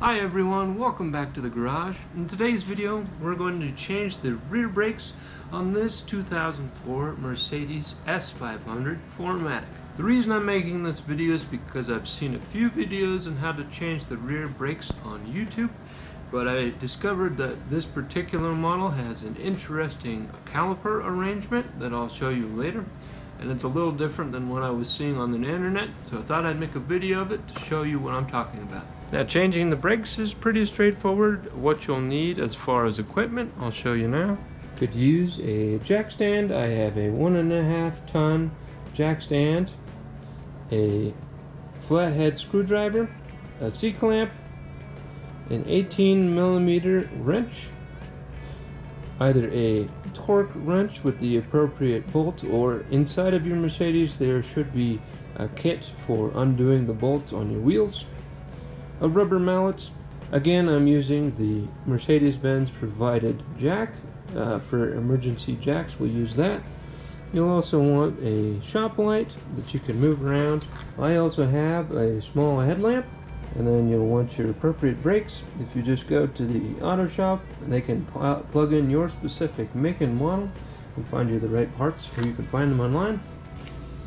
Hi everyone, welcome back to the garage. In today's video, we're going to change the rear brakes on this 2004 Mercedes S500 for Matic. The reason I'm making this video is because I've seen a few videos on how to change the rear brakes on YouTube, but I discovered that this particular model has an interesting caliper arrangement that I'll show you later. And it's a little different than what I was seeing on the internet, so I thought I'd make a video of it to show you what I'm talking about. Now, changing the brakes is pretty straightforward. What you'll need as far as equipment, I'll show you now. Could use a jack stand. I have a 1.5 ton jack stand, a flathead screwdriver, a C-clamp, an 18mm wrench, either a torque wrench with the appropriate bolt, or inside of your Mercedes there should be a kit for undoing the bolts on your wheels, a rubber mallet. Again, I'm using the Mercedes Benz provided jack. For emergency jacks, we'll use that. You'll also want a shop light that you can move around. I also have a small headlamp. And then you'll want your appropriate brakes. If you just go to the auto shop, they can plug in your specific make and model and find you the right parts, or you can find them online,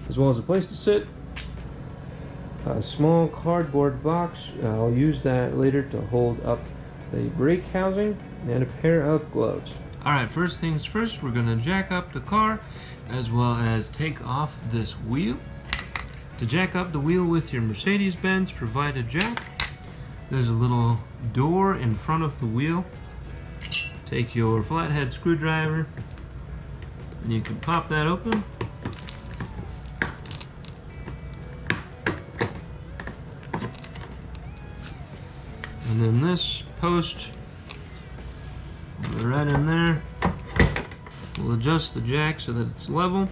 as well as a place to sit. A small cardboard box, I'll use that later to hold up the brake housing, and a pair of gloves. Alright, first things first, we're going to jack up the car as well as take off this wheel. To jack up the wheel with your Mercedes Benz provided jack, there's a little door in front of the wheel. Take your flathead screwdriver and you can pop that open. And then this post, right in there, we'll adjust the jack so that it's level.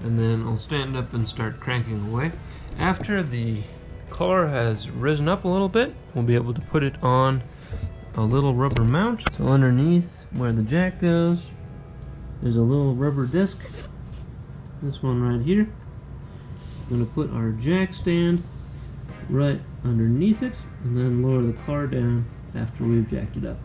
And then I'll stand up and start cranking away. After the car has risen up a little bit, we'll be able to put it on a little rubber mount. So underneath where the jack goes, there's a little rubber disc. This one right here. I'm going to put our jack stand right underneath it and then lower the car down after we've jacked it up.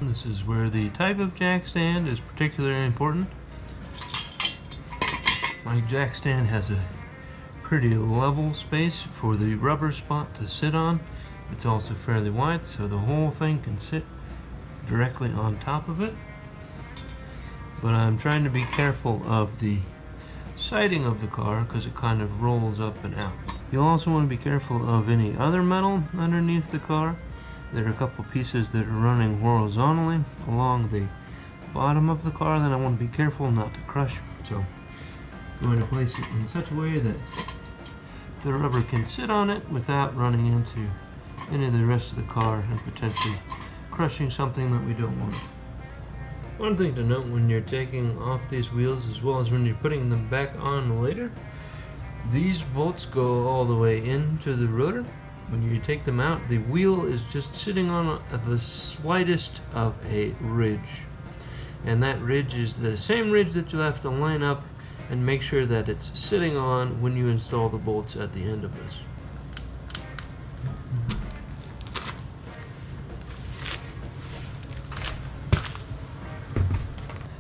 This is where the type of jack stand is particularly important. My jack stand has a pretty level space for the rubber spot to sit on. It's also fairly wide, so the whole thing can sit directly on top of it. But I'm trying to be careful of the siding of the car because it kind of rolls up and out. You'll also want to be careful of any other metal underneath the car. There are a couple pieces that are running horizontally along the bottom of the car that I want to be careful not to crush. So I'm going to place it in such a way that the rubber can sit on it without running into any of the rest of the car and potentially crushing something that we don't want. One thing to note when you're taking off these wheels, as well as when you're putting them back on later, these bolts go all the way into the rotor. When you take them out, the wheel is just sitting on the slightest of a ridge. And that ridge is the same ridge that you'll have to line up and make sure that it's sitting on when you install the bolts at the end of this.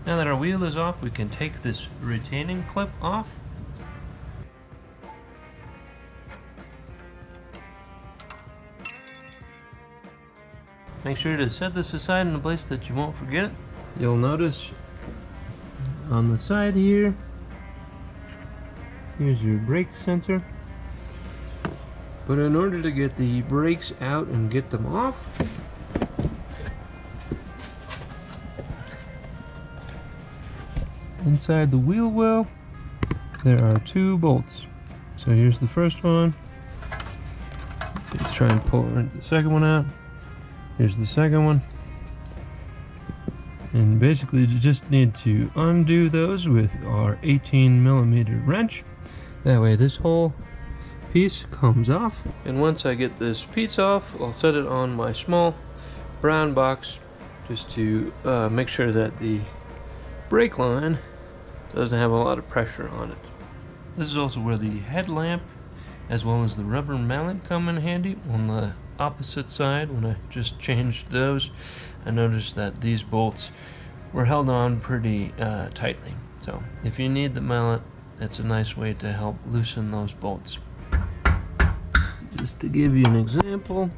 Now that our wheel is off, we can take this retaining clip off. Make sure to set this aside in a place that you won't forget it. You'll notice on the side here, here's your brake sensor. But in order to get the brakes out and get them off, inside the wheel well, there are two bolts. So here's the first one. Let's try and pull the second one out. Here's the second one. And basically you just need to undo those with our 18mm wrench. That way this whole piece comes off. And once I get this piece off, I'll set it on my small brown box just to make sure that the brake line doesn't have a lot of pressure on it. This is also where the headlamp as well as the rubber mallet come in handy. On the opposite side, when I just changed those, I noticed that these bolts were held on pretty tightly. So if you need the mallet, it's a nice way to help loosen those bolts. Just to give you an example,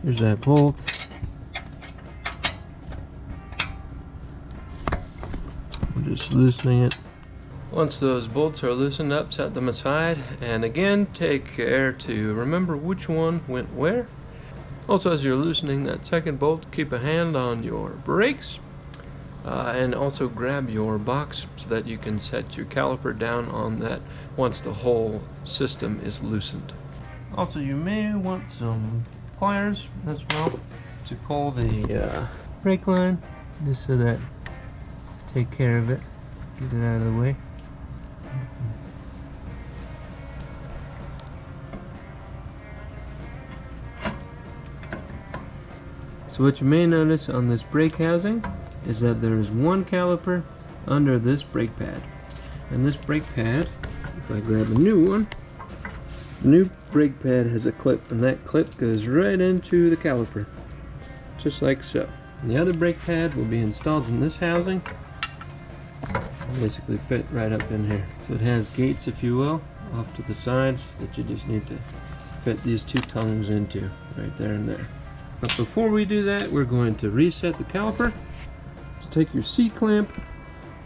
here's that bolt. I'm just loosening it. Once those bolts are loosened up, set them aside, and again take care to remember which one went where. Also, as you're loosening that second bolt, keep a hand on your brakes, and also grab your box so that you can set your caliper down on that once the whole system is loosened. Also, you may want some pliers as well to pull the brake line, just so that take care of it, get it out of the way. So what you may notice on this brake housing is that there is one caliper under this brake pad. And this brake pad, if I grab a new one, the new brake pad has a clip, and that clip goes right into the caliper, just like so. And the other brake pad will be installed in this housing, basically fit right up in here. So it has gates, if you will, off to the sides that you just need to fit these two tongues into, right there and there. But before we do that, we're going to reset the caliper. So take your C-clamp,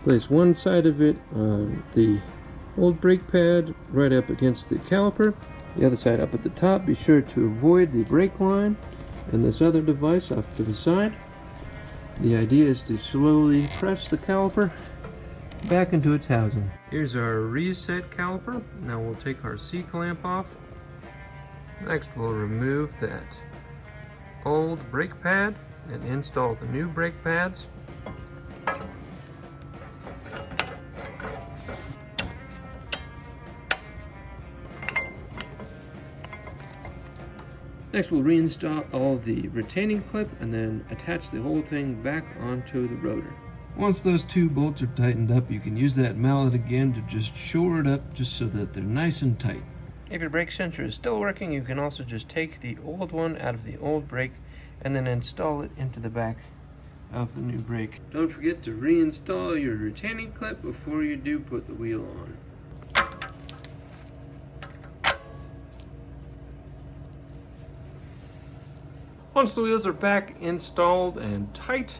place one side of it on the old brake pad right up against the caliper, the other side up at the top. Be sure to avoid the brake line and this other device off to the side. The idea is to slowly press the caliper back into its housing. Here's our reset caliper. Now we'll take our C-clamp off. Next we'll remove that old brake pad and install the new brake pads. Next we'll reinstall all the retaining clip and then attach the whole thing back onto the rotor. Once those two bolts are tightened up, you can use that mallet again to just shore it up, just so that they're nice and tight. If your brake sensor is still working, you can also just take the old one out of the old brake and then install it into the back of the new brake. Don't forget to reinstall your retaining clip before you do put the wheel on. Once the wheels are back installed and tight,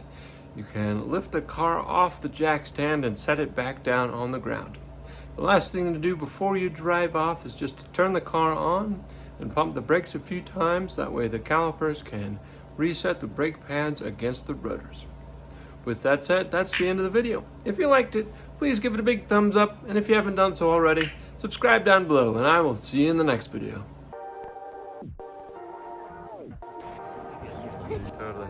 you can lift the car off the jack stand and set it back down on the ground. The last thing to do before you drive off is just to turn the car on and pump the brakes a few times. That way the calipers can reset the brake pads against the rotors. With that said, that's the end of the video. If you liked it, please give it a big thumbs up, and if you haven't done so already, subscribe down below, and I will see you in the next video. Totally.